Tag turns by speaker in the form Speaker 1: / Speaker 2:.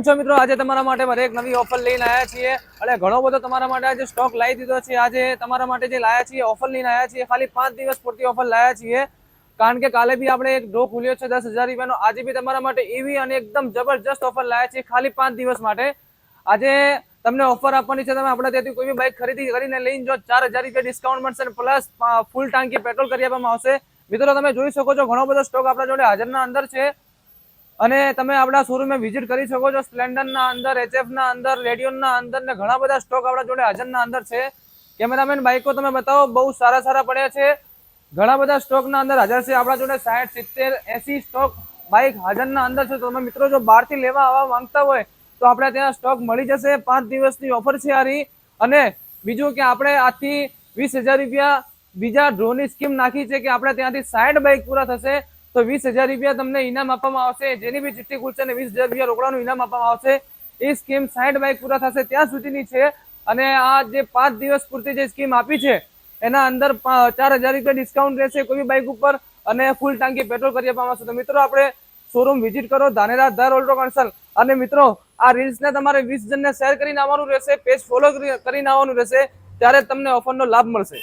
Speaker 1: મિત્રો આજે તમારા માટે એક નવી ઓફર લઈને આવ્યા છીએ અને ઘણો બધો તમારા માટે આજે સ્ટોક લાવી દીધો છે। આજે તમારા માટે જે લાયા છીએ ઓફર લઈને આવ્યા છીએ, ખાલી 5 દિવસ પૂરતી ઓફર લાયા છીએ, કારણ કે કાલે બી આપણે એક ડ્રો ખુલ્યો છે 10,000 રૂપિયાનો। આજે બી તમારા માટે એવી અને એકદમ જબરજસ્ત ઓફર લાયા છીએ ખાલી 5 દિવસ માટે। આજે તમને ઓફર આપવાની છે, તમે આપણા ત્યાંથી કોઈ બી બાઇક ખરીદી કરીને લઈને જો 4,000 રૂપિયા ડિસ્કાઉન્ટ મળશે પ્લસ ફૂલ ટાંકી પેટ્રોલ કરી આપવામાં આવશે। મિત્રો તમે જોઈ શકો છો ઘણો બધો સ્ટોક આપણા જોડે હાજરના અંદર છે અને તમે આપણા શોરૂમે વિઝિટ કરી શકો છો। સ્પ્લેન્ડરના અંદર, HF ના અંદર, રેડિયોનના અંદર ને ઘણા બધા સ્ટોક આપણા જોડે હાજરના અંદર છે। કેમેરામેન બાઇકો તમે બતાવો, બહુ સારા પડ્યા છે, ઘણા બધા સ્ટોકના અંદર હાજર છે આપણા જોડે। 60, 70, 80 સ્ટોક બાઇક હાજરના અંદર છે। તમે મિત્રો જો બહારથી લેવા આવવા માંગતા હોય તો આપણે ત્યાં સ્ટોક મળી જશે। 5 દિવસની ઓફર છે આરી। અને બીજું કે આપણે આજથી 20,000 રૂપિયા બીજા ડ્રોની સ્કીમ નાખી છે કે આપણે ત્યાંથી 60 બાઇક પૂરા થશે તો 20,000 રૂપિયા તમને ઇનામ આપવામાં આવશે। જેની બી ચિઠ્ઠી ખુલશે ને 20,000 રૂપિયા રોકડાનું ઇનામ આપવામાં આવશે। એ સ્કીમ 60 બાઇક પૂરા થશે ત્યાં સુધીની છે અને આ જે 5 દિવસ પૂરતી જે સ્કીમ આપી છે એના અંદર 4,000 રૂપિયા ડિસ્કાઉન્ટ રહેશે કોઈ બી બાઇક ઉપર અને ફૂલ ટાંકી પેટ્રોલ કરી આપવામાં આવશે। તો મિત્રો આપણે શોરૂમ વિઝિટ કરો, ધાનેરા ધાર ઓલ્ટો કન્સલ્ટ। અને મિત્રો આ રીલ્સને તમારે 20 જણને શેર કરીને આવવાનું રહેશે, પેજ ફોલો કરીને આવવાનું રહેશે, ત્યારે તમને ઓફરનો લાભ મળશે।